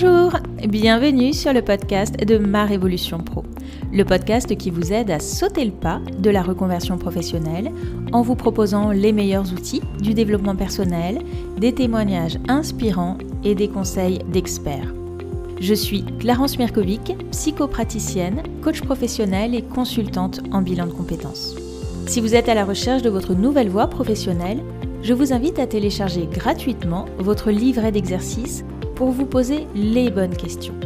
Bonjour, bienvenue sur le podcast de Ma Révolution Pro, le podcast qui vous aide à sauter le pas de la reconversion professionnelle en vous proposant les meilleurs outils du développement personnel, des témoignages inspirants et des conseils d'experts. Je suis Clarence Mirkovic, psychopraticienne, coach professionnelle et consultante en bilan de compétences. Si vous êtes à la recherche de votre nouvelle voie professionnelle, je vous invite à télécharger gratuitement votre livret d'exercices pour vous poser les bonnes questions.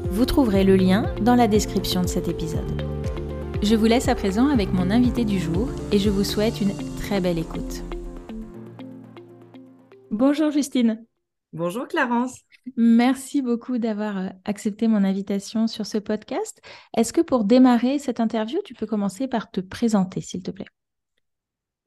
Vous trouverez le lien dans la description de cet épisode. Je vous laisse à présent avec mon invité du jour et je vous souhaite une très belle écoute. Bonjour Justine. Bonjour Clarence. Merci beaucoup d'avoir accepté mon invitation sur ce podcast. Est-ce que pour démarrer cette interview, tu peux commencer par te présenter, s'il te plaît ?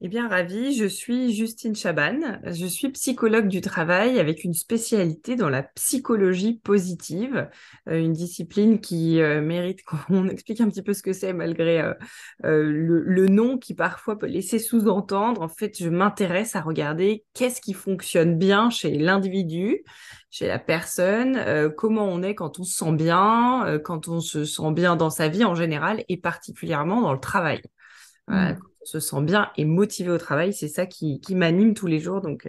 Eh bien, ravie, je suis Justine Chaban. Je suis psychologue du travail avec une spécialité dans la psychologie positive, une discipline qui mérite qu'on explique un petit peu ce que c'est malgré le nom qui parfois peut laisser sous-entendre. En fait, je m'intéresse à regarder qu'est-ce qui fonctionne bien chez l'individu, chez la personne, comment on est quand on se sent bien, quand on se sent bien dans sa vie en général et particulièrement dans le travail. Voilà, quand on se sent bien et motivé au travail, c'est ça qui m'anime tous les jours. Donc,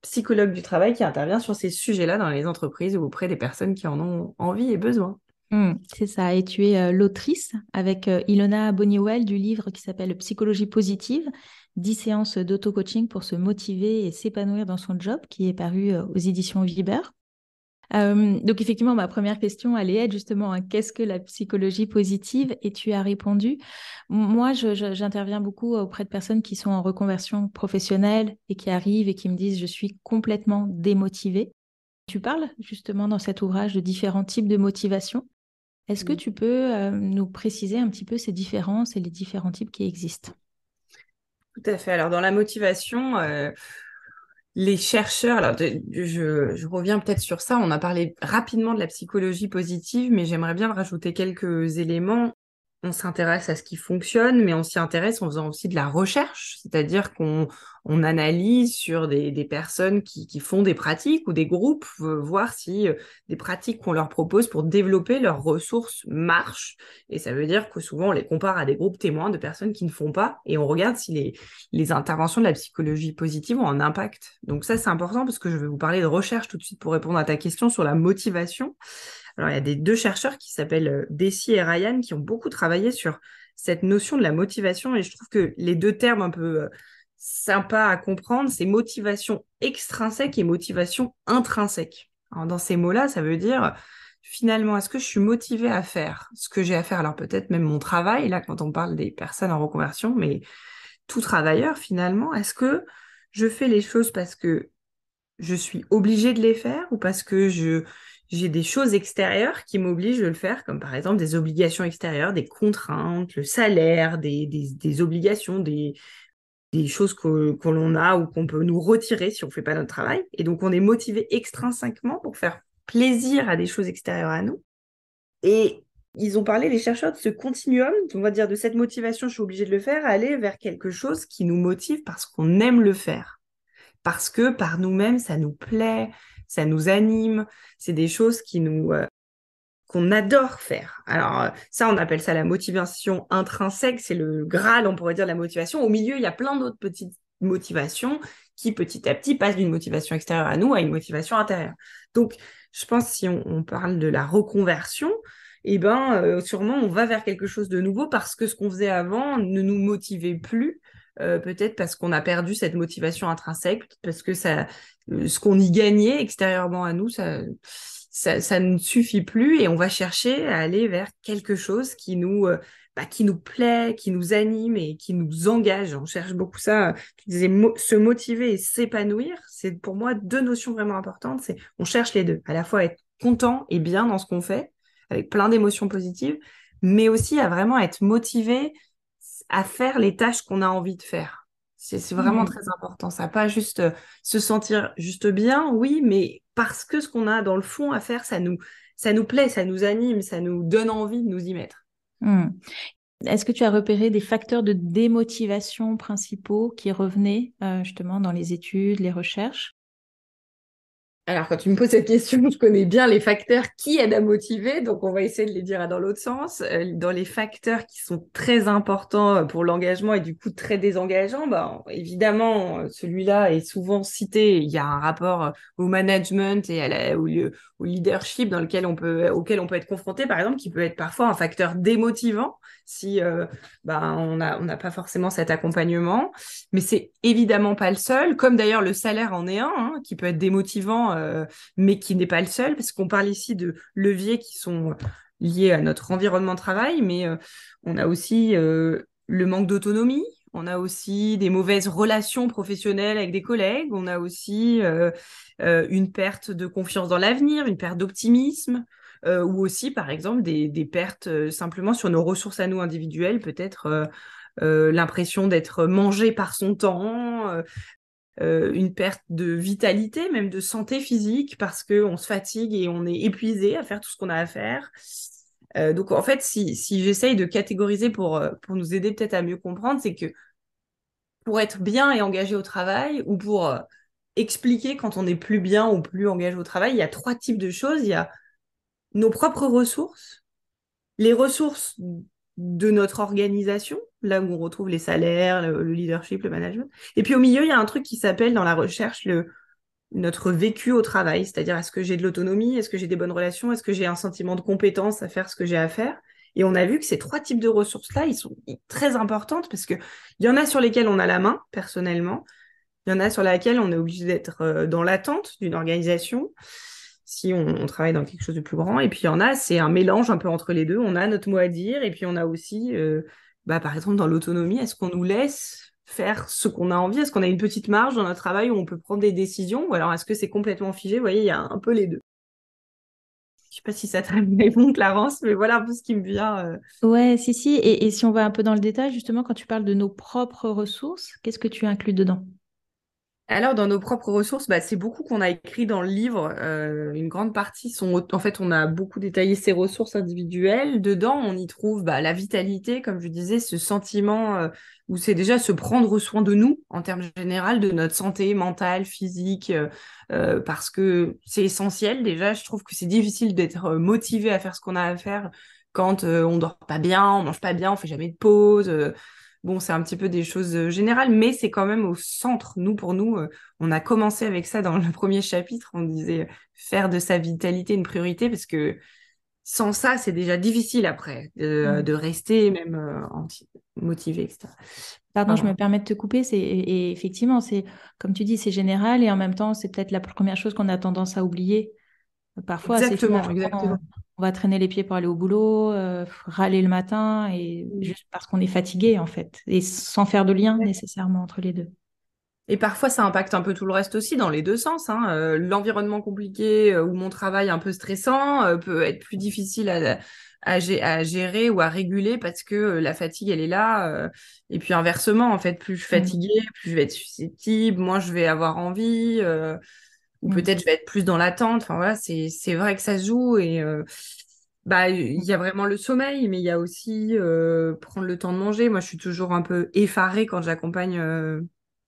psychologue du travail qui intervient sur ces sujets-là dans les entreprises ou auprès des personnes qui en ont envie et besoin. C'est ça, et tu es l'autrice avec Ilona Boniwell du livre qui s'appelle Psychologie positive, 10 séances d'auto-coaching pour se motiver et s'épanouir dans son job, qui est paru aux éditions Viber. Donc effectivement, ma première question allait être justement qu'est-ce que la psychologie positive? Et tu as répondu. Moi, j'interviens beaucoup auprès de personnes qui sont en reconversion professionnelle et qui arrivent et qui me disent je suis complètement démotivée. Tu parles justement dans cet ouvrage de différents types de motivation. Est-ce que tu peux nous préciser un petit peu ces différences et les différents types qui existent? Tout à fait. Alors, dans la motivation, les chercheurs, alors je reviens peut-être sur ça, on a parlé rapidement de la psychologie positive, mais j'aimerais bien rajouter quelques éléments. On s'intéresse à ce qui fonctionne, mais on s'y intéresse en faisant aussi de la recherche, c'est-à-dire qu'on analyse sur des personnes qui font des pratiques ou des groupes, voir si des pratiques qu'on leur propose pour développer leurs ressources marchent. Et ça veut dire que souvent on les compare à des groupes témoins de personnes qui ne font pas, et on regarde si les interventions de la psychologie positive ont un impact. Donc ça, c'est important parce que je vais vous parler de recherche tout de suite pour répondre à ta question sur la motivation. Alors, il y a deux chercheurs qui s'appellent Deci et Ryan qui ont beaucoup travaillé sur cette notion de la motivation et je trouve que les deux termes un peu sympas à comprendre, c'est motivation extrinsèque et motivation intrinsèque. Alors, dans ces mots-là, ça veut dire finalement, est-ce que je suis motivée à faire ce que j'ai à faire? Alors peut-être même mon travail, là quand on parle des personnes en reconversion, mais tout travailleur finalement, est-ce que je fais les choses parce que je suis obligée de les faire ou parce que j'ai des choses extérieures qui m'obligent de le faire, comme par exemple des obligations extérieures, des contraintes, le salaire, des obligations, des choses que l'on a ou qu'on peut nous retirer si on ne fait pas notre travail. Et donc, on est motivé extrinsèquement pour faire plaisir à des choses extérieures à nous. Et ils ont parlé, les chercheurs, de ce continuum, on va dire de cette motivation, je suis obligée de le faire, à aller vers quelque chose qui nous motive parce qu'on aime le faire. Parce que par nous-mêmes, ça nous plaît, ça nous anime, c'est des choses qu'on adore faire. Alors ça, on appelle ça la motivation intrinsèque, c'est le Graal, on pourrait dire, de la motivation. Au milieu, il y a plein d'autres petites motivations qui, petit à petit, passent d'une motivation extérieure à nous à une motivation intérieure. Donc, je pense si on parle de la reconversion, eh ben, sûrement, on va vers quelque chose de nouveau parce que ce qu'on faisait avant ne nous motivait plus. Peut-être parce qu'on a perdu cette motivation intrinsèque, parce que ce qu'on y gagnait extérieurement à nous, ça ne suffit plus et on va chercher à aller vers quelque chose qui nous plaît, qui nous anime et qui nous engage. On cherche beaucoup ça. Tu disais se motiver et s'épanouir, c'est pour moi deux notions vraiment importantes. On cherche les deux, à la fois être content et bien dans ce qu'on fait, avec plein d'émotions positives, mais aussi à vraiment être motivé à faire les tâches qu'on a envie de faire. C'est vraiment très important. Ça, pas juste se sentir juste bien, oui, mais parce que ce qu'on a dans le fond à faire, ça nous plaît, ça nous anime, ça nous donne envie de nous y mettre. Est-ce que tu as repéré des facteurs de démotivation principaux qui revenaient justement dans les études, les recherches? Alors, quand tu me poses cette question, je connais bien les facteurs qui aident à motiver, donc on va essayer de les dire dans l'autre sens. Dans les facteurs qui sont très importants pour l'engagement et du coup très désengageants, bah, évidemment, celui-là est souvent cité. Il y a un rapport au management et au leadership auquel on peut être confronté, par exemple, qui peut être parfois un facteur démotivant si bah, on n'a pas forcément cet accompagnement. Mais c'est évidemment pas le seul, comme d'ailleurs le salaire en est un, hein, qui peut être démotivant, mais qui n'est pas le seul, parce qu'on parle ici de leviers qui sont liés à notre environnement de travail, mais on a aussi le manque d'autonomie, on a aussi des mauvaises relations professionnelles avec des collègues, on a aussi une perte de confiance dans l'avenir, une perte d'optimisme, ou aussi, par exemple, des pertes simplement sur nos ressources à nous individuelles, peut-être l'impression d'être mangé par son temps, une perte de vitalité, même de santé physique, parce qu'on se fatigue et on est épuisé à faire tout ce qu'on a à faire. Donc, en fait, si j'essaye de catégoriser pour nous aider peut-être à mieux comprendre, c'est que pour être bien et engagé au travail, ou pour expliquer quand on n'est plus bien ou plus engagé au travail, il y a trois types de choses. Il y a nos propres ressources, les ressources de notre organisation, là où on retrouve les salaires, le leadership, le management. Et puis au milieu, il y a un truc qui s'appelle dans la recherche notre vécu au travail, c'est-à-dire est-ce que j'ai de l'autonomie, est-ce que j'ai des bonnes relations, est-ce que j'ai un sentiment de compétence à faire ce que j'ai à faire. Et on a vu que ces trois types de ressources-là, ils sont très importantes parce qu'il y en a sur lesquelles on a la main, personnellement. Il y en a sur lesquelles on est obligé d'être dans l'attente d'une organisation si on travaille dans quelque chose de plus grand. Et puis il y en a, c'est un mélange un peu entre les deux. On a notre mot à dire et puis on a aussi, bah, par exemple, dans l'autonomie, est-ce qu'on nous laisse faire ce qu'on a envie? Est-ce qu'on a une petite marge dans notre travail où on peut prendre des décisions? Ou alors est-ce que c'est complètement figé? Vous voyez, il y a un peu les deux. Je sais pas si ça te répond, Clarence, mais voilà un peu ce qui me vient. Ouais, si, si. Et si on va un peu dans le détail, justement, quand tu parles de nos propres ressources, qu'est-ce que tu inclus dedans? Alors, dans nos propres ressources, bah, c'est beaucoup qu'on a écrit dans le livre. Une grande partie sont... En fait, on a beaucoup détaillé ces ressources individuelles. Dedans, on y trouve bah, la vitalité, comme je disais, ce sentiment où c'est déjà se prendre soin de nous, en termes généraux, de notre santé mentale, physique, parce que c'est essentiel. Déjà, je trouve que c'est difficile d'être motivé à faire ce qu'on a à faire quand on dort pas bien, on mange pas bien, on fait jamais de pause. Bon, c'est un petit peu des choses générales, mais c'est quand même au centre. Nous, pour nous, on a commencé avec ça dans le premier chapitre. On disait faire de sa vitalité une priorité parce que sans ça, c'est déjà difficile après de rester même motivé, etc. Pardon, je Pardon. me permets de te couper. Et effectivement, c'est comme tu dis, c'est général et en même temps, c'est peut-être la première chose qu'on a tendance à oublier. Parfois, c'est Exactement, finalement, exactement. on va traîner les pieds pour aller au boulot, râler le matin et juste parce qu'on est fatigué en fait, et sans faire de lien nécessairement entre les deux. Et parfois, ça impacte un peu tout le reste aussi, dans les deux sens, hein. L'environnement compliqué ou mon travail un peu stressant peut être plus difficile à gérer ou à réguler parce que la fatigue, elle est là. Et puis inversement, en fait, plus je suis Mm. fatiguée, plus je vais être susceptible, moins je vais avoir envie, ou Mm. peut-être je vais être plus dans l'attente. Enfin voilà, c'est vrai que ça se joue et bah il y a vraiment le sommeil, mais il y a aussi prendre le temps de manger. Moi, je suis toujours un peu effarée quand j'accompagne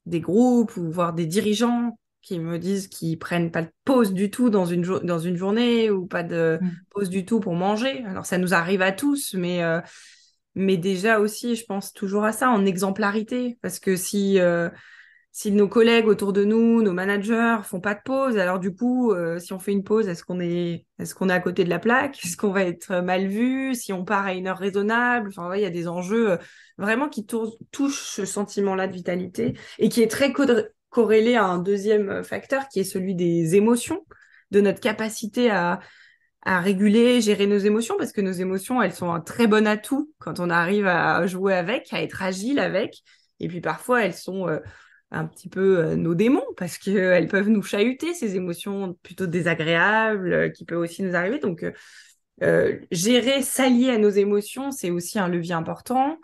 des groupes ou voir des dirigeants qui me disent qu'ils prennent pas de pause du tout dans une journée ou pas de Mm. pause du tout pour manger. Alors ça nous arrive à tous, mais déjà aussi, je pense toujours à ça en exemplarité, parce que si nos collègues autour de nous, nos managers font pas de pause, alors du coup, si on fait une pause, est-ce qu'on est à côté de la plaque? Est-ce qu'on va être mal vu? Si on part à une heure raisonnable? Enfin, ouais, il y a des enjeux vraiment qui touchent ce sentiment-là de vitalité et qui est très corrélé à un deuxième facteur qui est celui des émotions, de notre capacité à réguler, gérer nos émotions, parce que nos émotions, elles sont un très bon atout quand on arrive à jouer avec, à être agile avec. Et puis parfois, elles sont un petit peu nos démons, parce qu'elles peuvent nous chahuter, ces émotions plutôt désagréables, qui peuvent aussi nous arriver. Donc, gérer, s'allier à nos émotions, c'est aussi un levier important.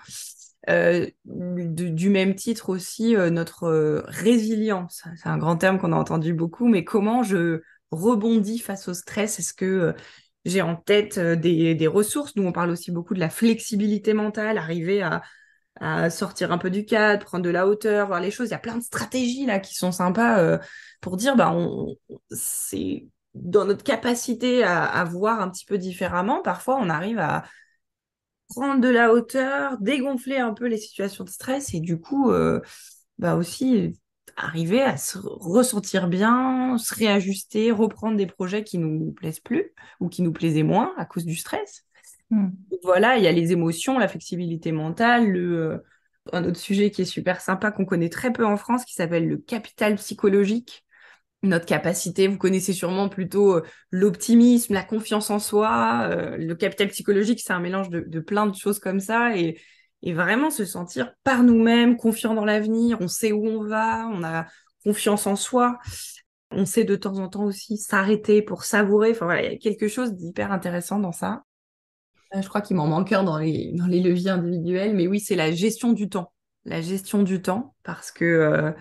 Du même titre aussi, notre résilience. C'est un grand terme qu'on a entendu beaucoup, mais comment je rebondis face au stress? Est-ce que j'ai en tête des ressources? Nous, on parle aussi beaucoup de la flexibilité mentale, arriver à sortir un peu du cadre, prendre de la hauteur, voir les choses. Il y a plein de stratégies là qui sont sympas pour dire c'est dans notre capacité à voir un petit peu différemment. Parfois, on arrive à prendre de la hauteur, dégonfler un peu les situations de stress et du coup, aussi arriver à se ressentir bien, se réajuster, reprendre des projets qui nous plaisent plus ou qui nous plaisaient moins à cause du stress. Mm. Donc voilà, il y a les émotions, la flexibilité mentale, un autre sujet qui est super sympa, qu'on connaît très peu en France, qui s'appelle le capital psychologique. Notre capacité, vous connaissez sûrement plutôt l'optimisme, la confiance en soi. Le capital psychologique, c'est un mélange de plein de choses comme ça. Et vraiment se sentir par nous-mêmes, confiant dans l'avenir, on sait où on va, on a confiance en soi. On sait de temps en temps aussi s'arrêter pour savourer. Enfin voilà, il y a quelque chose d'hyper intéressant dans ça. Je crois qu'il m'en manque un dans les leviers individuels, mais oui, c'est la gestion du temps. La gestion du temps, parce que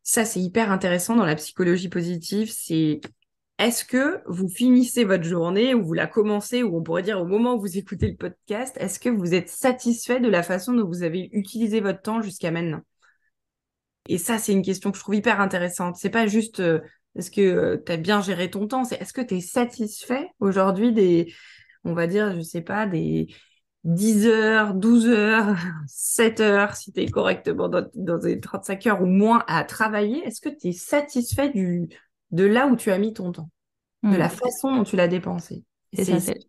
ça, c'est hyper intéressant dans la psychologie positive. C'est est-ce que vous finissez votre journée ou vous la commencez, ou on pourrait dire au moment où vous écoutez le podcast, est-ce que vous êtes satisfait de la façon dont vous avez utilisé votre temps jusqu'à maintenant? Et ça, c'est une question que je trouve hyper intéressante. C'est pas juste est-ce que tu as bien géré ton temps, c'est est-ce que tu es satisfait aujourd'hui on va dire, je sais pas, des 10 heures, 12 heures, 7 heures, si tu es correctement dans les 35 heures ou moins à travailler, est-ce que tu es satisfait de là où tu as mis ton temps, de la Mm. façon dont tu l'as dépensé? C'est ça, c'est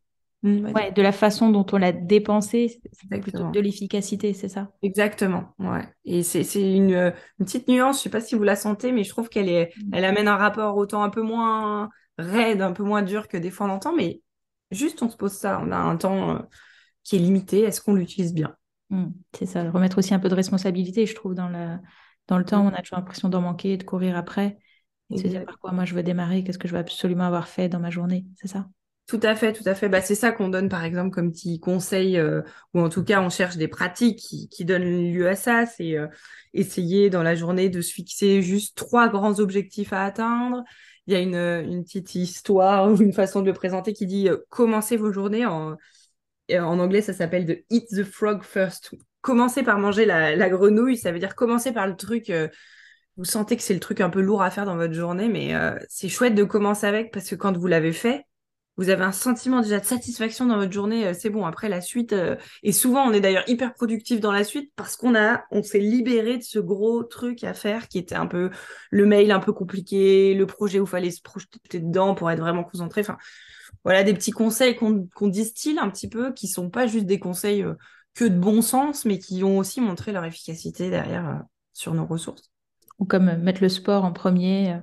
Vas-y. ouais, de la façon dont on l'a dépensé, c'est plutôt de Exactement. l'efficacité, c'est ça? Exactement, ouais. Et c'est une petite nuance, je sais pas si vous la sentez, mais je trouve Mm. elle amène un rapport au temps un peu moins raide, un peu moins dur que des fois on entend, mais juste on se pose ça, on a un temps qui est limité, est-ce qu'on l'utilise bien? Mm. C'est ça, remettre aussi un peu de responsabilité, je trouve, dans le temps, Mm. on a toujours l'impression d'en manquer, de courir après, et de se dire Exact. par quoi moi je veux démarrer, qu'est-ce que je veux absolument avoir fait dans ma journée, c'est ça? Tout à fait, tout à fait. Bah, c'est ça qu'on donne, par exemple, comme petit conseil, ou en tout cas, on cherche des pratiques qui donnent lieu à ça. C'est essayer dans la journée de se fixer juste 3 grands objectifs à atteindre. Il y a une petite histoire ou une façon de le présenter qui dit commencez vos journées en anglais, ça s'appelle de eat the frog first. Commencez par manger la grenouille, ça veut dire commencer par le truc. Vous sentez que c'est le truc un peu lourd à faire dans votre journée, mais c'est chouette de commencer avec parce que quand vous l'avez fait, vous avez un sentiment déjà de satisfaction dans votre journée. C'est bon, après la suite. Et souvent, on est d'ailleurs hyper productif dans la suite parce on s'est libéré de ce gros truc à faire qui était un peu le mail un peu compliqué, le projet où il fallait se projeter dedans pour être vraiment concentré. Enfin, voilà des petits conseils qu'on distille un petit peu, qui sont pas juste des conseils que de bon sens, mais qui ont aussi montré leur efficacité derrière sur nos ressources. Ou comme mettre le sport en premier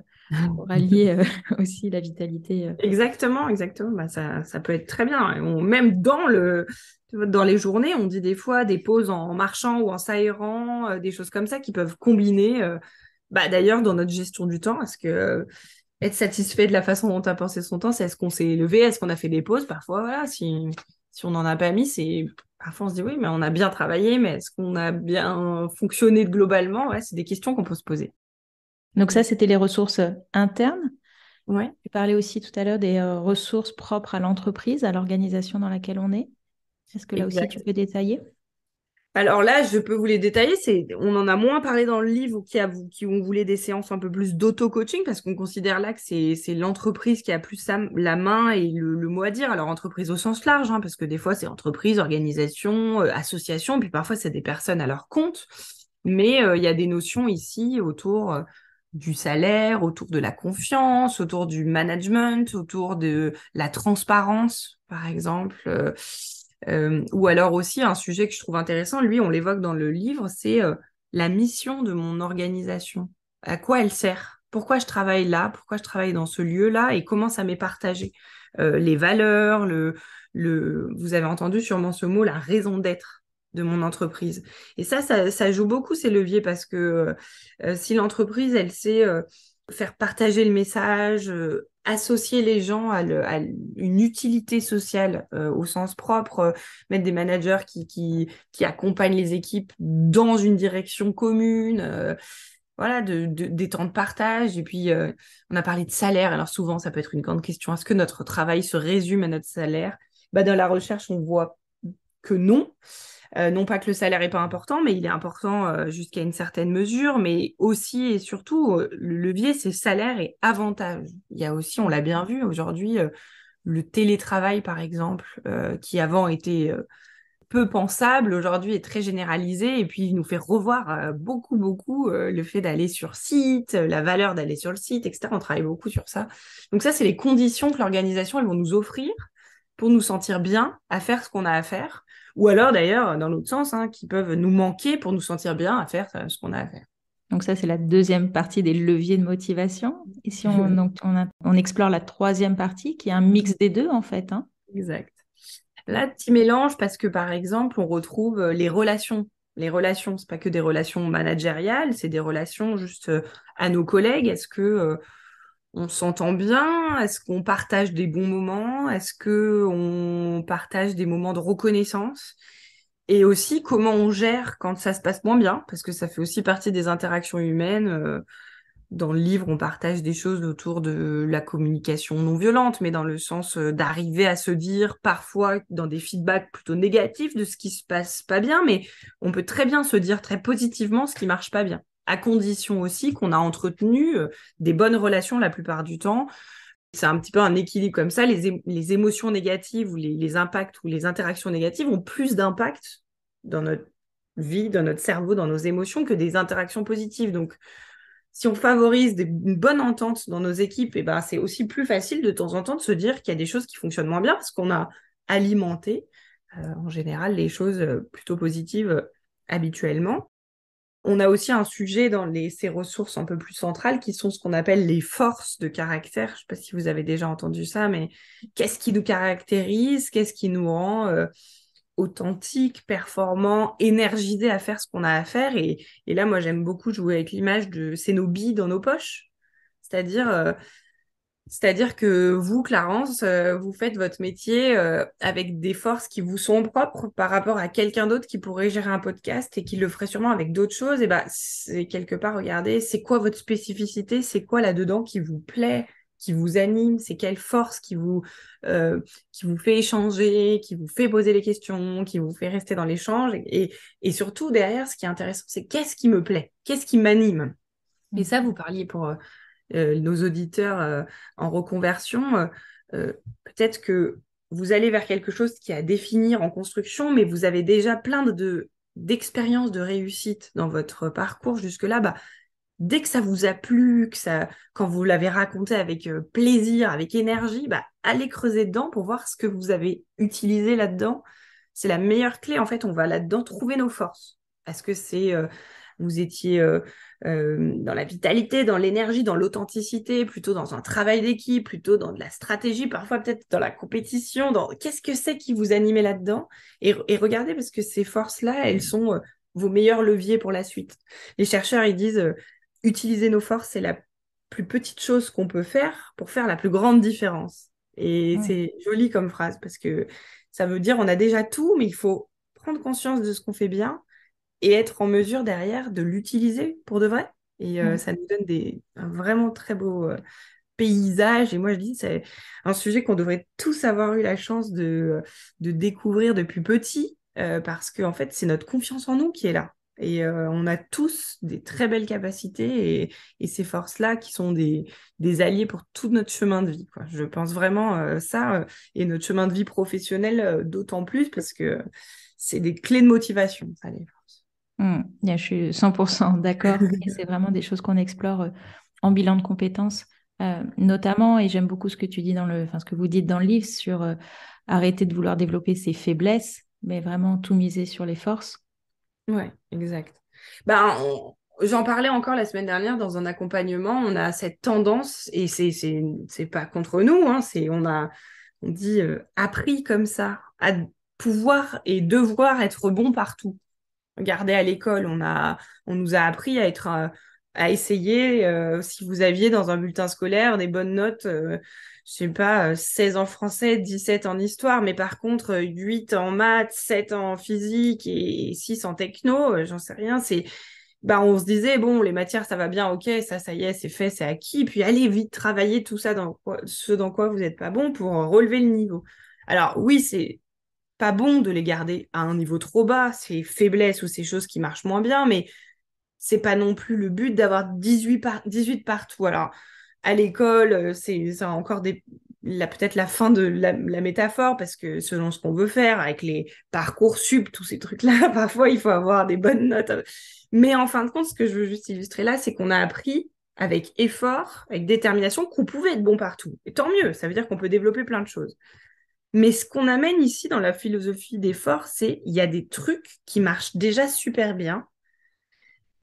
pour allier aussi la vitalité. Exactement, exactement. Bah, ça peut être très bien. Et même dans les journées, on dit des fois des pauses en marchant ou en s'aérant, des choses comme ça qui peuvent combiner. D'ailleurs, dans notre gestion du temps, est-ce que être satisfait de la façon dont on a pensé son temps, c'est est-ce qu'on s'est levé, est-ce qu'on a fait des pauses? Parfois, voilà, si on n'en a pas mis, parfois on se dit oui, mais on a bien travaillé, mais est-ce qu'on a bien fonctionné globalement? Ouais, c'est des questions qu'on peut se poser. Donc ça, c'était les ressources internes. Ouais. Tu parlais aussi tout à l'heure des ressources propres à l'entreprise, à l'organisation dans laquelle on est. Est-ce que là aussi, tu Exact. peux détailler? Alors là, je peux vous les détailler. On en a moins parlé dans le livre qui ont voulu des séances un peu plus d'auto-coaching parce qu'on considère là que c'est l'entreprise qui a plus la main et le mot à dire. Alors entreprise au sens large, hein, parce que des fois c'est entreprise, organisation, association, puis parfois c'est des personnes à leur compte. Mais il y a des notions ici autour du salaire, autour de la confiance, autour du management, autour de la transparence, par exemple. Ou alors aussi un sujet que je trouve intéressant, lui on l'évoque dans le livre, c'est la mission de mon organisation. À quoi elle sert? Pourquoi je travaille là? Pourquoi je travaille dans ce lieu-là? Et comment ça m'est partagé? Les valeurs, vous avez entendu sûrement ce mot, la raison d'être de mon entreprise. Et ça joue beaucoup ces leviers parce que si l'entreprise, elle sait faire partager le message, associer les gens à une utilité sociale au sens propre, mettre des managers qui accompagnent les équipes dans une direction commune, voilà, des temps de partage. Et puis, on a parlé de salaire. Alors souvent, ça peut être une grande question. Est-ce que notre travail se résume à notre salaire? Dans la recherche, on voit que non. Non pas que le salaire n'est pas important, mais il est important jusqu'à une certaine mesure, mais aussi et surtout, le levier, c'est salaire et avantage. Il y a aussi, on l'a bien vu aujourd'hui, le télétravail, par exemple, qui avant était peu pensable, aujourd'hui est très généralisé, et puis il nous fait revoir beaucoup le fait d'aller sur site, la valeur d'aller sur le site, etc. On travaille beaucoup sur ça. Donc ça, c'est les conditions que l'organisation, elles vont nous offrir pour nous sentir bien à faire ce qu'on a à faire, ou alors d'ailleurs, dans l'autre sens, hein, qui peuvent nous manquer pour nous sentir bien à faire ce qu'on a à faire. Donc ça, c'est la deuxième partie des leviers de motivation. Et si on explore la troisième partie, qui est un mix des deux, en fait, hein. Exact. Là, petit mélange parce que, par exemple, on retrouve les relations. Les relations, c'est pas que des relations managériales, c'est des relations juste à nos collègues. Est-ce que on s'entend bien? Est-ce qu'on partage des bons moments? Est-ce qu'on partage des moments de reconnaissance? Et aussi, comment on gère quand ça se passe moins bien? Parce que ça fait aussi partie des interactions humaines. Dans le livre, on partage des choses autour de la communication non violente, mais dans le sens d'arriver à se dire parfois dans des feedbacks plutôt négatifs de ce qui se passe pas bien, mais on peut très bien se dire très positivement ce qui marche pas bien, à condition aussi qu'on a entretenu des bonnes relations la plupart du temps. C'est un petit peu un équilibre comme ça. Les émotions négatives ou les impacts ou les interactions négatives ont plus d'impact dans notre vie, dans notre cerveau, dans nos émotions que des interactions positives. Donc, si on favorise une bonne entente dans nos équipes, et ben, c'est aussi plus facile de temps en temps de se dire qu'il y a des choses qui fonctionnent moins bien parce qu'on a alimenté, en général, les choses plutôt positives habituellement. On a aussi un sujet dans ces ressources un peu plus centrales qui sont ce qu'on appelle les forces de caractère. Je ne sais pas si vous avez déjà entendu ça, mais qu'est-ce qui nous caractérise? Qu'est-ce qui nous rend authentique, performant, énergisé à faire ce qu'on a à faire. Et là, moi, j'aime beaucoup jouer avec l'image de c'est nos billes dans nos poches. C'est-à-dire, c'est-à-dire que vous, Clarence, vous faites votre métier avec des forces qui vous sont propres par rapport à quelqu'un d'autre qui pourrait gérer un podcast et qui le ferait sûrement avec d'autres choses. Et bah, c'est quelque part, regardez, c'est quoi votre spécificité? C'est quoi là-dedans qui vous plaît, qui vous anime? C'est quelle force qui vous fait échanger, qui vous fait poser les questions, qui vous fait rester dans l'échange? Et surtout, derrière, ce qui est intéressant, c'est qu'est-ce qui me plaît? Qu'est-ce qui m'anime? Et ça, vous parliez pour nos auditeurs en reconversion, peut-être que vous allez vers quelque chose qui est à définir en construction, mais vous avez déjà plein d'expériences de réussite dans votre parcours jusque-là. Bah, dès que ça vous a plu, quand vous l'avez raconté avec plaisir, avec énergie, bah, allez creuser dedans pour voir ce que vous avez utilisé là-dedans. C'est la meilleure clé. En fait, on va là-dedans trouver nos forces. Est-ce que vous étiez dans la vitalité, dans l'énergie, dans l'authenticité, plutôt dans un travail d'équipe, plutôt dans de la stratégie, parfois peut-être dans la compétition, qu'est-ce que c'est qui vous animait là-dedans? Et regardez, parce que ces forces-là, elles sont vos meilleurs leviers pour la suite. Les chercheurs, ils disent utiliser nos forces, c'est la plus petite chose qu'on peut faire pour faire la plus grande différence. Et c'est joli comme phrase, parce que ça veut dire on a déjà tout, mais il faut prendre conscience de ce qu'on fait bien et être en mesure derrière de l'utiliser pour de vrai. Et ça nous donne un vraiment très beau paysage. Et moi, je dis, c'est un sujet qu'on devrait tous avoir eu la chance de découvrir depuis petit, parce que en fait, c'est notre confiance en nous qui est là. Et on a tous des très belles capacités et ces forces-là qui sont des alliés pour tout notre chemin de vie, quoi. Je pense vraiment ça, et notre chemin de vie professionnel d'autant plus parce que c'est des clés de motivation, ça, les forces. Je suis 100% d'accord. Et c'est vraiment des choses qu'on explore en bilan de compétences, notamment, et j'aime beaucoup ce que tu dis ce que vous dites dans le livre sur arrêter de vouloir développer ses faiblesses, mais vraiment tout miser sur les forces. Ouais, exact. Ben, j'en parlais encore la semaine dernière dans un accompagnement. On a cette tendance, et c'est pas contre nous, hein, on dit appris comme ça à pouvoir et devoir être bon partout. Regardez à l'école, on nous a appris à essayer. Si vous aviez dans un bulletin scolaire des bonnes notes, je sais pas, 16 en français, 17 en histoire, mais par contre 8 en maths, 7 en physique et 6 en techno, j'en sais rien. On se disait bon, les matières ça va bien, ok, ça y est, c'est fait, c'est acquis. Puis allez vite travailler tout ça ce dans quoi vous n'êtes pas bon pour relever le niveau. Alors oui, c'est pas bon de les garder à un niveau trop bas, ces faiblesses ou ces choses qui marchent moins bien, mais c'est pas non plus le but d'avoir 18 partout. Alors, à l'école, c'est encore peut-être la fin de la métaphore, parce que selon ce qu'on veut faire, avec les parcours sup, tous ces trucs-là, parfois, il faut avoir des bonnes notes. Mais en fin de compte, ce que je veux juste illustrer là, c'est qu'on a appris avec effort, avec détermination, qu'on pouvait être bon partout. Et tant mieux, ça veut dire qu'on peut développer plein de choses. Mais ce qu'on amène ici dans la philosophie d'effort, c'est il y a des trucs qui marchent déjà super bien,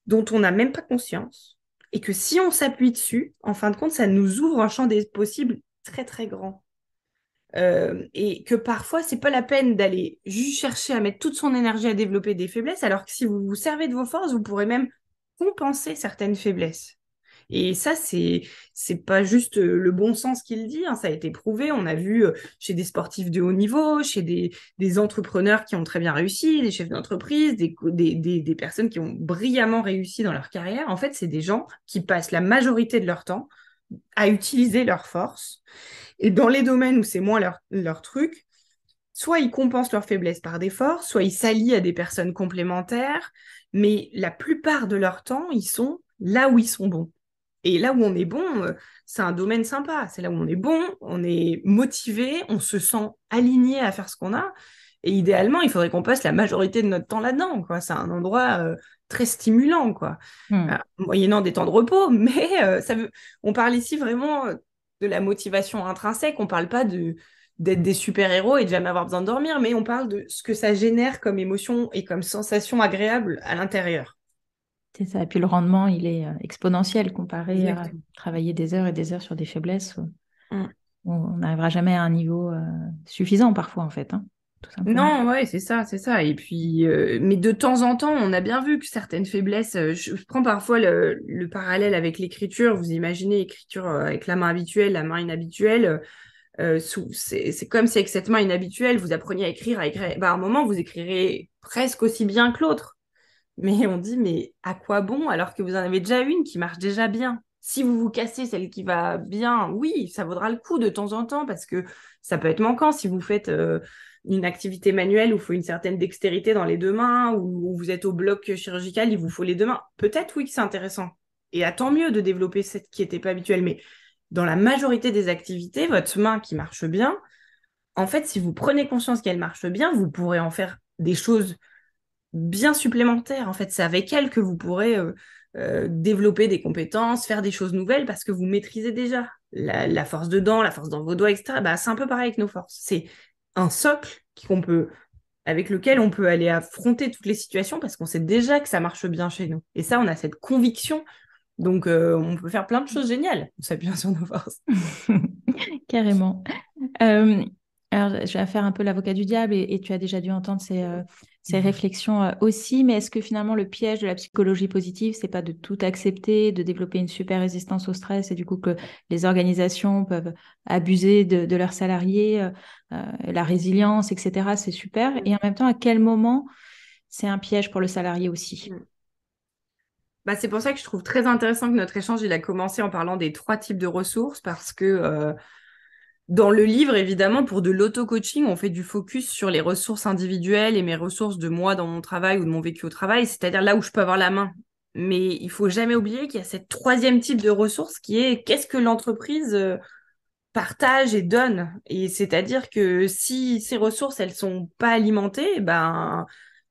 dont on n'a même pas conscience, et que si on s'appuie dessus, en fin de compte, ça nous ouvre un champ des possibles très très grand. Et que parfois, c'est pas la peine d'aller juste chercher à mettre toute son énergie à développer des faiblesses, alors que si vous vous servez de vos forces, vous pourrez même compenser certaines faiblesses. Et ça, c'est pas juste le bon sens qui le dit, hein, ça a été prouvé. On a vu chez des sportifs de haut niveau, chez des entrepreneurs qui ont très bien réussi, des chefs d'entreprise, des personnes qui ont brillamment réussi dans leur carrière. En fait, c'est des gens qui passent la majorité de leur temps à utiliser leurs forces. Et dans les domaines où c'est moins leur truc, soit ils compensent leurs faiblesses par des forces, soit ils s'allient à des personnes complémentaires, mais la plupart de leur temps, ils sont là où ils sont bons. Et là où on est bon, c'est un domaine sympa. C'est là où on est bon, on est motivé, on se sent aligné à faire ce qu'on a. Et idéalement, il faudrait qu'on passe la majorité de notre temps là-dedans, quoi. C'est un endroit très stimulant, quoi. Moyennant des temps de repos, mais on parle ici vraiment de la motivation intrinsèque. On parle pas d'être des super-héros et de jamais avoir besoin de dormir, mais on parle de ce que ça génère comme émotion et comme sensation agréable à l'intérieur. C'est ça. Et puis le rendement, il est exponentiel comparé Exactement. à travailler des heures et des heures sur des faiblesses. Mm. On n'arrivera jamais à un niveau suffisant parfois, en fait, hein, tout simplement. Non, ouais, c'est ça, c'est ça. Et puis, mais de temps en temps, on a bien vu que certaines faiblesses. Je prends parfois le parallèle avec l'écriture. Vous imaginez l'écriture avec la main habituelle, la main inhabituelle. C'est comme si avec cette main inhabituelle, vous appreniez à écrire. Bah, à un moment, vous écrirez presque aussi bien que l'autre. Mais on dit, mais à quoi bon alors que vous en avez déjà une qui marche déjà bien? Si vous vous cassez celle qui va bien, oui, ça vaudra le coup de temps en temps parce que ça peut être manquant si vous faites une activité manuelle où il faut une certaine dextérité dans les deux mains ou vous êtes au bloc chirurgical, il vous faut les deux mains. Peut-être oui que c'est intéressant. Et à tant mieux de développer cette qui n'était pas habituelle. Mais dans la majorité des activités, votre main qui marche bien, en fait, si vous prenez conscience qu'elle marche bien, vous pourrez en faire des choses bien supplémentaire. En fait, c'est avec elle que vous pourrez développer des compétences, faire des choses nouvelles parce que vous maîtrisez déjà la force dedans, la force dans vos doigts, etc. Bah, c'est un peu pareil avec nos forces. C'est un socle avec lequel on peut aller affronter toutes les situations parce qu'on sait déjà que ça marche bien chez nous. Et ça, on a cette conviction. Donc, on peut faire plein de choses géniales. On s'appuie sur nos forces. Carrément. Alors, je vais faire un peu l'avocat du diable et tu as déjà dû entendre ces réflexions aussi, mais est-ce que finalement le piège de la psychologie positive, c'est pas de tout accepter, de développer une super résistance au stress et du coup que les organisations peuvent abuser de leurs salariés, la résilience, etc. C'est super. Et en même temps, à quel moment c'est un piège pour le salarié aussi? Bah, c'est pour ça que je trouve très intéressant que notre échange il a commencé en parlant des 3 types de ressources parce que dans le livre, évidemment, pour de l'auto-coaching, on fait du focus sur les ressources individuelles et mes ressources de moi dans mon travail ou de mon vécu au travail, c'est-à-dire là où je peux avoir la main. Mais il faut jamais oublier qu'il y a cette 3e type de ressources qui est qu'est-ce que l'entreprise partage et donne. Et c'est-à-dire que si ces ressources, elles sont pas alimentées, ben,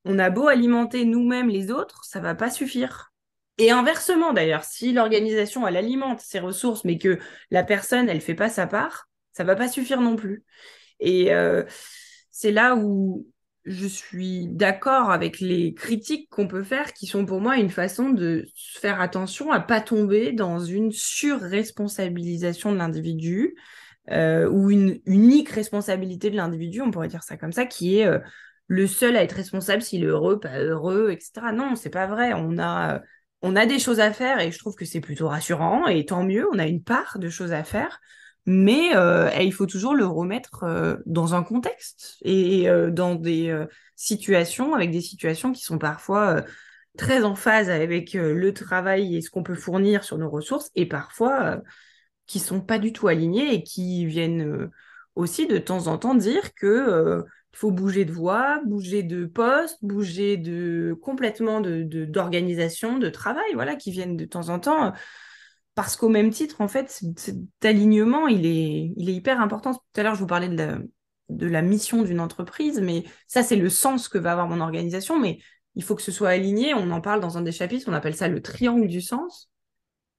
on a beau alimenter nous-mêmes les autres, ça va pas suffire. Et inversement, d'ailleurs, si l'organisation, elle alimente ses ressources, mais que la personne, elle fait pas sa part, ça va pas suffire non plus. Et c'est là où je suis d'accord avec les critiques qu'on peut faire, qui sont pour moi une façon de faire attention à pas tomber dans une surresponsabilisation de l'individu ou une unique responsabilité de l'individu, on pourrait dire ça comme ça, qui est le seul à être responsable s'il est heureux, pas heureux, etc. Non, c'est pas vrai. On a des choses à faire et je trouve que c'est plutôt rassurant et tant mieux, on a une part de choses à faire. Mais il faut toujours le remettre dans un contexte et dans des situations, avec des situations qui sont parfois très en phase avec le travail et ce qu'on peut fournir sur nos ressources, et parfois qui sont pas du tout alignées et qui viennent aussi de temps en temps dire que Il faut bouger de voie, bouger de poste, bouger complètement d'organisation, de travail, voilà, qui viennent de temps en temps. Parce qu'au même titre, en fait, cet alignement, il est hyper important. Tout à l'heure, je vous parlais de la mission d'une entreprise, mais ça, c'est le sens que va avoir mon organisation. Mais il faut que ce soit aligné. On en parle dans un des chapitres, on appelle ça le triangle du sens.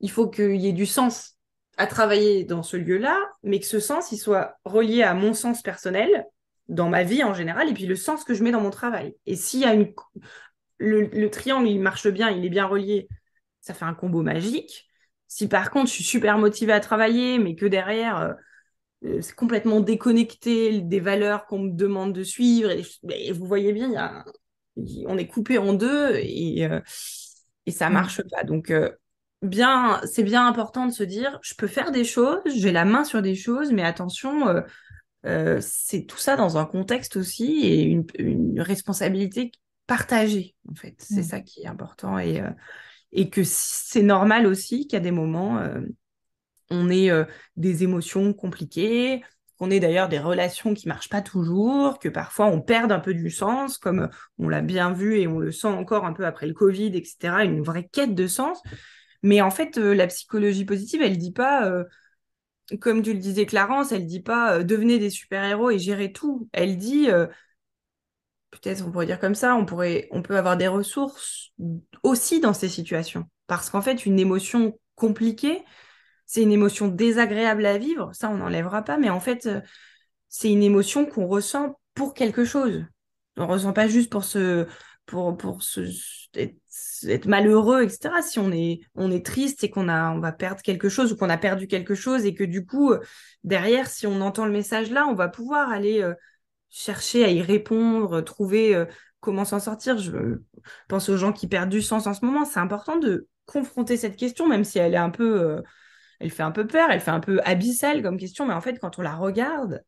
Il faut qu'il y ait du sens à travailler dans ce lieu-là, mais que ce sens, il soit relié à mon sens personnel, dans ma vie en général, et puis le sens que je mets dans mon travail. Et s'il y a le triangle, il marche bien, il est bien relié, ça fait un combo magique. Si par contre, je suis super motivée à travailler, mais que derrière, c'est complètement déconnecté des valeurs qu'on me demande de suivre, et vous voyez bien, on est coupé en deux, et ça marche pas. Donc, c'est bien important de se dire, je peux faire des choses, j'ai la main sur des choses, mais attention, c'est tout ça dans un contexte aussi et une responsabilité partagée, en fait. C'est ça qui est important et que c'est normal aussi qu'à des moments, on ait des émotions compliquées, qu'on ait d'ailleurs des relations qui marchent pas toujours, que parfois on perde un peu du sens, comme on l'a bien vu et on le sent encore un peu après le Covid, etc., une vraie quête de sens. Mais en fait, la psychologie positive, elle dit pas, comme tu le disais Clarence, elle dit pas devenez des super-héros et gérez tout. Elle dit, peut-être on pourrait dire comme ça, on peut avoir des ressources aussi dans ces situations. Parce qu'en fait, une émotion compliquée, c'est une émotion désagréable à vivre, ça on n'enlèvera pas, mais en fait, c'est une émotion qu'on ressent pour quelque chose. On ne ressent pas juste être malheureux, etc. Si on est triste, c'est on va perdre quelque chose ou qu'on a perdu quelque chose et que du coup, derrière, si on entend le message là, on va pouvoir aller chercher à y répondre, trouver comment s'en sortir. Je pense aux gens qui perdent du sens en ce moment. C'est important de confronter cette question, même si elle est elle fait un peu peur, elle fait un peu abyssale comme question, mais en fait, quand on la regarde,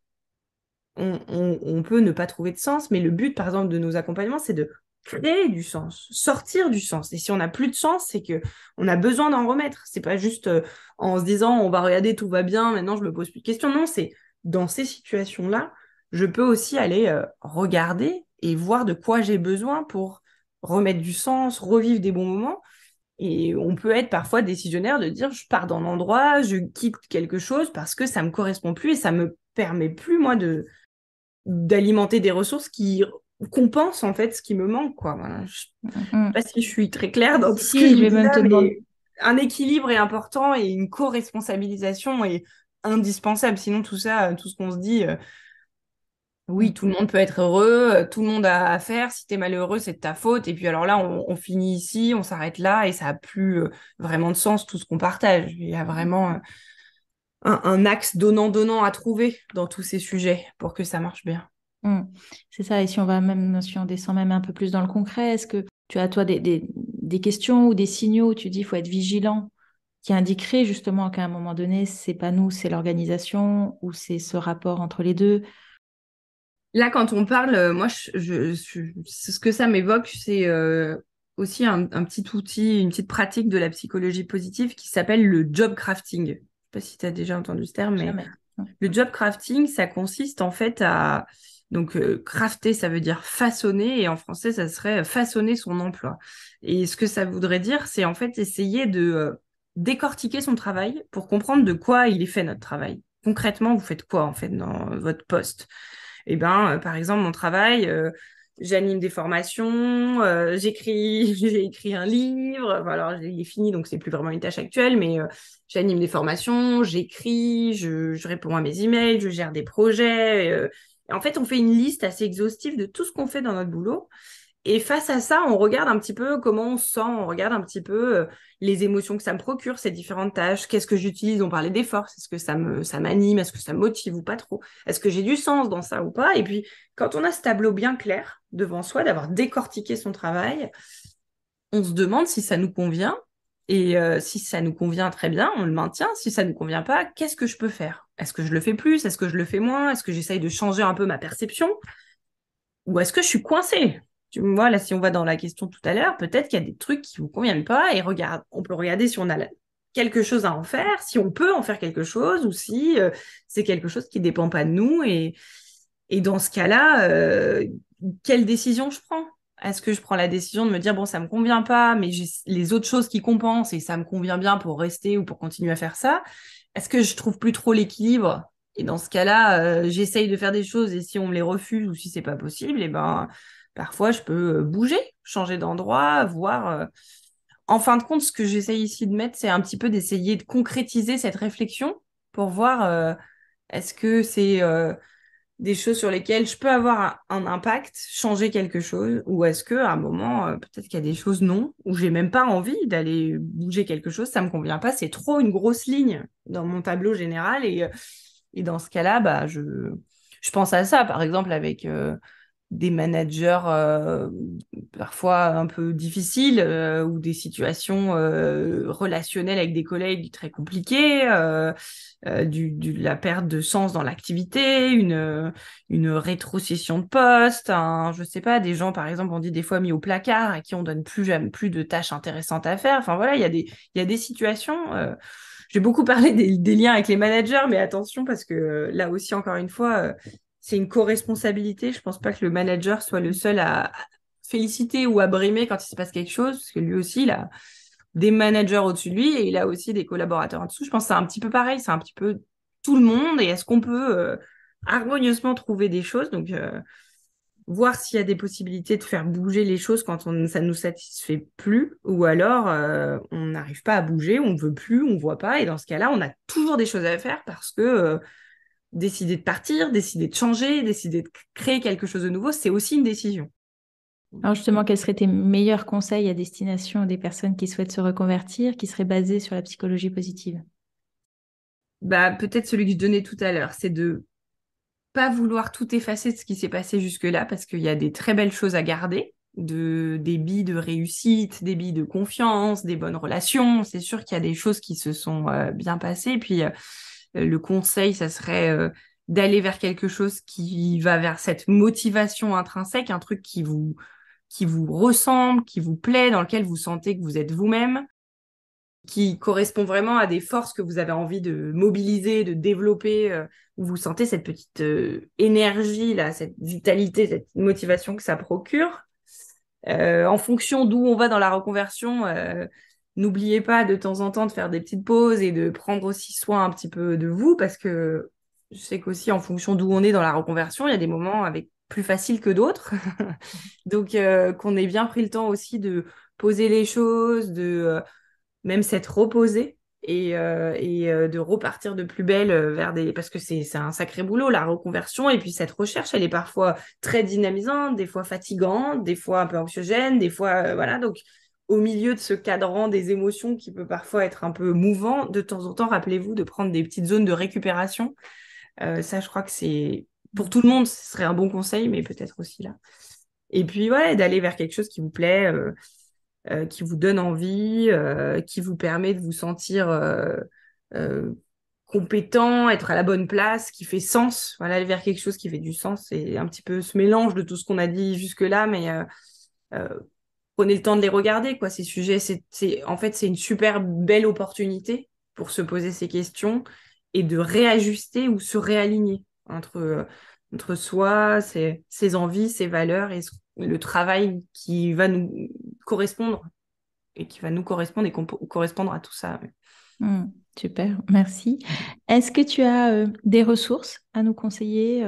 on peut ne pas trouver de sens, mais le but, par exemple, de nos accompagnements, c'est de créer du sens, sortir du sens. Et si on n'a plus de sens, c'est que on a besoin d'en remettre. C'est pas juste en se disant on va regarder, tout va bien, maintenant je me pose plus de questions. Non, c'est dans ces situations-là, je peux aussi aller regarder et voir de quoi j'ai besoin pour remettre du sens, revivre des bons moments. Et on peut être parfois décisionnaire de dire je pars d'un endroit, je quitte quelque chose parce que ça me correspond plus et ça me permet plus moi d'alimenter des ressources qui compensent en fait ce qui me manque quoi. Voilà. Je sais pas si je suis très claire dans tout ce que Si, je je vous vais dis même là, te demander. mais un équilibre est important et une co-responsabilisation est indispensable. Sinon tout ça, tout ce qu'on se dit, oui, tout le monde peut être heureux, tout le monde a à faire. Si t'es malheureux, c'est de ta faute. Et puis alors là, on finit ici, on s'arrête là et ça a plus vraiment de sens tout ce qu'on partage. Il y a vraiment un axe donnant-donnant à trouver dans tous ces sujets pour que ça marche bien. C'est ça, et si on descend même un peu plus dans le concret, est-ce que tu as, toi, des questions ou des signaux où tu dis qu'il faut être vigilant, qui indiqueraient justement qu'à un moment donné, c'est pas nous, c'est l'organisation, ou c'est ce rapport entre les deux? Là, quand on parle, moi, ce que ça m'évoque, c'est aussi un petit outil, une petite pratique de la psychologie positive qui s'appelle le job crafting. Je sais pas si tu as déjà entendu ce terme, mais Jamais. le job crafting, ça consiste en fait à... Donc, crafter, ça veut dire façonner, et en français, ça serait façonner son emploi. Et ce que ça voudrait dire, c'est en fait essayer de décortiquer son travail pour comprendre de quoi il est fait notre travail. Concrètement, vous faites quoi en fait dans votre poste? Eh ben, par exemple, mon travail, j'anime des formations, j'ai écrit un livre. Enfin, alors, il est fini, donc c'est plus vraiment une tâche actuelle, mais j'anime des formations, j'écris, je réponds à mes emails, je gère des projets. Et en fait, on fait une liste assez exhaustive de tout ce qu'on fait dans notre boulot. Et face à ça, on regarde un petit peu comment on se sent, on regarde un petit peu les émotions que ça me procure, ces différentes tâches, qu'est-ce que j'utilise, on parlait des forces, est-ce que ça m'anime, est-ce que ça me motive ou pas trop, est-ce que j'ai du sens dans ça ou pas. Et puis, quand on a ce tableau bien clair devant soi, d'avoir décortiqué son travail, on se demande si ça nous convient. Et si ça nous convient très bien, on le maintient. Si ça ne nous convient pas, qu'est-ce que je peux faire? Est-ce que je le fais plus? Est-ce que je le fais moins? Est-ce que j'essaye de changer un peu ma perception? Ou est-ce que je suis coincée? Tu vois, là, si on va dans la question tout à l'heure, peut-être qu'il y a des trucs qui ne vous conviennent pas et on peut regarder si on a quelque chose à en faire, si on peut en faire quelque chose ou si c'est quelque chose qui ne dépend pas de nous. Et dans ce cas-là, quelle décision je prends? Est-ce que je prends la décision de me dire, bon, ça me convient pas, mais j'ai les autres choses qui compensent et ça me convient bien pour rester ou pour continuer à faire ça? Est-ce que je trouve plus trop l'équilibre? Et dans ce cas-là, j'essaye de faire des choses et si on me les refuse ou si c'est pas possible, et ben, parfois je peux bouger, changer d'endroit, voir. En fin de compte, ce que j'essaye ici de mettre, c'est un petit peu d'essayer de concrétiser cette réflexion pour voir est-ce que c'est des choses sur lesquelles je peux avoir un impact, changer quelque chose, ou est-ce que à un moment, peut-être qu'il y a des choses non, où j'ai même pas envie d'aller bouger quelque chose, ça me convient pas, c'est trop une grosse ligne dans mon tableau général, et dans ce cas-là, bah, je pense à ça, par exemple, avec des managers parfois un peu difficiles ou des situations relationnelles avec des collègues très compliquées, la perte de sens dans l'activité, une rétrocession de poste, je sais pas, des gens par exemple on dit des fois mis au placard à qui on donne plus de tâches intéressantes à faire. Enfin voilà, il y a des situations. J'ai beaucoup parlé des liens avec les managers, mais attention parce que là aussi encore une fois c'est une co-responsabilité. Je pense pas que le manager soit le seul à féliciter ou à brimer quand il se passe quelque chose, parce que lui aussi, il a des managers au-dessus de lui et il a aussi des collaborateurs en dessous. Je pense que c'est un petit peu pareil, c'est un petit peu tout le monde. Et est-ce qu'on peut harmonieusement trouver des choses, donc voir s'il y a des possibilités de faire bouger les choses quand ça ne nous satisfait plus, ou alors on n'arrive pas à bouger, on ne veut plus, on ne voit pas. Et dans ce cas-là, on a toujours des choses à faire parce que décider de partir, décider de changer, décider de créer quelque chose de nouveau, c'est aussi une décision. Alors justement, quels seraient tes meilleurs conseils à destination des personnes qui souhaitent se reconvertir, qui seraient basés sur la psychologie positive? Bah, peut-être celui que je donnais tout à l'heure, c'est de pas vouloir tout effacer de ce qui s'est passé jusque-là, parce qu'il y a des très belles choses à garder, des billes de réussite, des billes de confiance, des bonnes relations. C'est sûr qu'il y a des choses qui se sont bien passées. Et puis, le conseil, ça serait d'aller vers quelque chose qui va vers cette motivation intrinsèque, un truc qui vous ressemble, qui vous plaît, dans lequel vous sentez que vous êtes vous-même, qui correspond vraiment à des forces que vous avez envie de mobiliser, de développer, où vous sentez cette petite énergie, là, cette vitalité, cette motivation que ça procure. En fonction d'où on va dans la reconversion, n'oubliez pas de temps en temps de faire des petites pauses et de prendre aussi soin un petit peu de vous, parce que je sais qu'aussi en fonction d'où on est dans la reconversion, il y a des moments avec plus faciles que d'autres. Donc, qu'on ait bien pris le temps aussi de poser les choses, de même s'être reposé et de repartir de plus belle vers des... Parce que c'est un sacré boulot, la reconversion. Et puis cette recherche, elle est parfois très dynamisante, des fois fatigante, des fois un peu anxiogène, des fois... voilà, donc au milieu de ce cadran des émotions qui peut parfois être un peu mouvant, de temps en temps, rappelez-vous de prendre des petites zones de récupération. Ça, je crois que c'est... Pour tout le monde, ce serait un bon conseil, mais peut-être aussi là. Et puis, ouais, d'aller vers quelque chose qui vous plaît, qui vous donne envie, qui vous permet de vous sentir euh, compétent, être à la bonne place, qui fait sens. Voilà, aller vers quelque chose qui fait du sens. C'est un petit peu ce mélange de tout ce qu'on a dit jusque-là, mais euh, prenez le temps de les regarder, quoi, ces sujets. En fait, c'est une super belle opportunité pour se poser ces questions et de réajuster ou se réaligner entre soi, ses envies, ses valeurs et le travail qui va nous correspondre et qui va nous correspondre et correspondre à tout ça. Super, merci. Est-ce que tu as des ressources à nous conseiller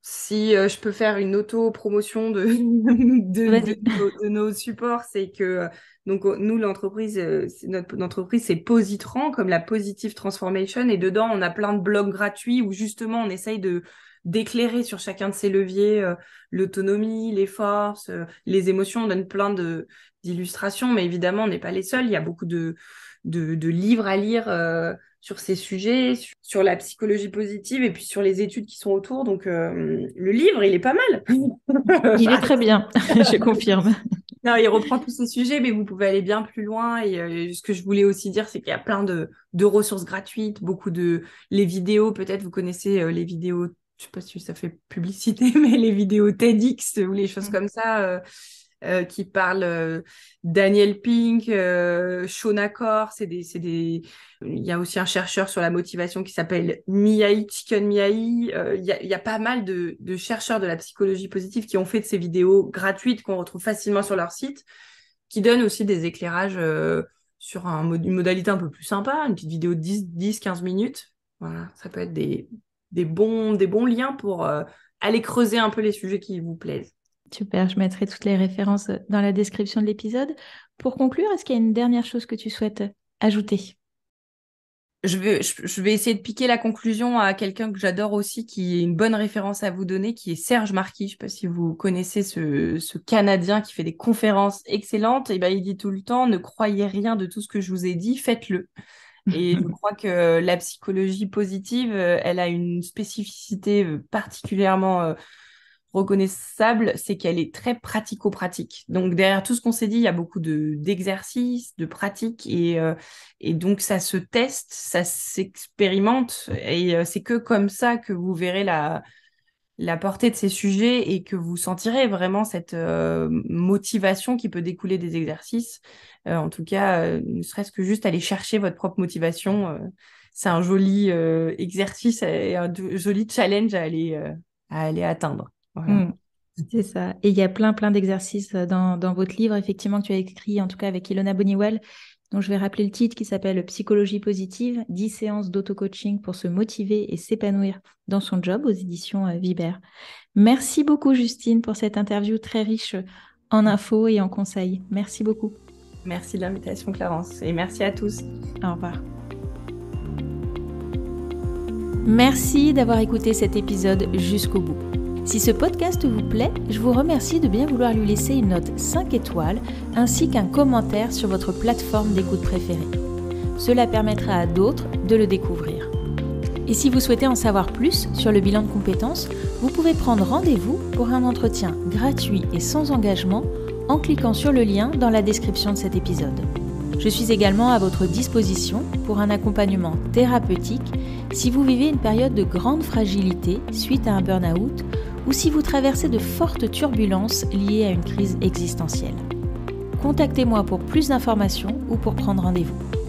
Si je peux faire une auto-promotion Vas-y. de nos supports, c'est que donc nous, l'entreprise, notre entreprise, c'est Positran, comme la Positive Transformation. Et dedans, on a plein de blogs gratuits où justement, on essaye d'éclairer sur chacun de ces leviers l'autonomie, les forces, les émotions. On donne plein d'illustrations, mais évidemment, on n'est pas les seuls. Il y a beaucoup de livres à lire sur ces sujets, sur la psychologie positive et puis sur les études qui sont autour. Donc, le livre, il est pas mal. Il est très bien, je confirme. Non, il reprend tous ces sujets, mais vous pouvez aller bien plus loin. Et ce que je voulais aussi dire, c'est qu'il y a plein de ressources gratuites, les vidéos, peut-être vous connaissez les vidéos, je sais pas si ça fait publicité, mais les vidéos TEDx ou les choses comme ça. qui parle Daniel Pink, Shona Core, il y a aussi un chercheur sur la motivation qui s'appelle Miyai, Chicken Miyai. Il y a pas mal de chercheurs de la psychologie positive qui ont fait de ces vidéos gratuites qu'on retrouve facilement sur leur site, qui donnent aussi des éclairages sur une modalité un peu plus sympa, une petite vidéo de 10-15 minutes. Voilà, ça peut être des bons liens pour aller creuser un peu les sujets qui vous plaisent. Super, je mettrai toutes les références dans la description de l'épisode. Pour conclure, est-ce qu'il y a une dernière chose que tu souhaites ajouter ? Je vais essayer de piquer la conclusion à quelqu'un que j'adore aussi, qui est une bonne référence à vous donner, qui est Serge Marquis. Je ne sais pas si vous connaissez ce Canadien qui fait des conférences excellentes. Et ben, il dit tout le temps, ne croyez rien de tout ce que je vous ai dit, faites-le. Et je crois que la psychologie positive, elle a une spécificité particulièrement reconnaissable, c'est qu'elle est très pratico-pratique. Donc derrière tout ce qu'on s'est dit, il y a beaucoup d'exercices, de pratiques, et donc ça se teste, ça s'expérimente, et c'est que comme ça que vous verrez la portée de ces sujets et que vous sentirez vraiment cette motivation qui peut découler des exercices. En tout cas, ne serait-ce que juste aller chercher votre propre motivation, c'est un joli exercice et un joli challenge à aller atteindre. Voilà. C'est ça. Et il y a plein d'exercices dans votre livre, effectivement, que tu as écrit, en tout cas avec Ilona Boniwell, dont je vais rappeler le titre, qui s'appelle Psychologie positive, 10 séances d'auto-coaching pour se motiver et s'épanouir dans son job, aux éditions Vibert. Merci beaucoup, Justine, pour cette interview très riche en infos et en conseils. Merci beaucoup. Merci de l'invitation, Clarence, et merci à tous. Au revoir. Merci d'avoir écouté cet épisode jusqu'au bout. Si ce podcast vous plaît, je vous remercie de bien vouloir lui laisser une note 5 étoiles ainsi qu'un commentaire sur votre plateforme d'écoute préférée. Cela permettra à d'autres de le découvrir. Et si vous souhaitez en savoir plus sur le bilan de compétences, vous pouvez prendre rendez-vous pour un entretien gratuit et sans engagement en cliquant sur le lien dans la description de cet épisode. Je suis également à votre disposition pour un accompagnement thérapeutique si vous vivez une période de grande fragilité suite à un burn-out ou si vous traversez de fortes turbulences liées à une crise existentielle. Contactez-moi pour plus d'informations ou pour prendre rendez-vous.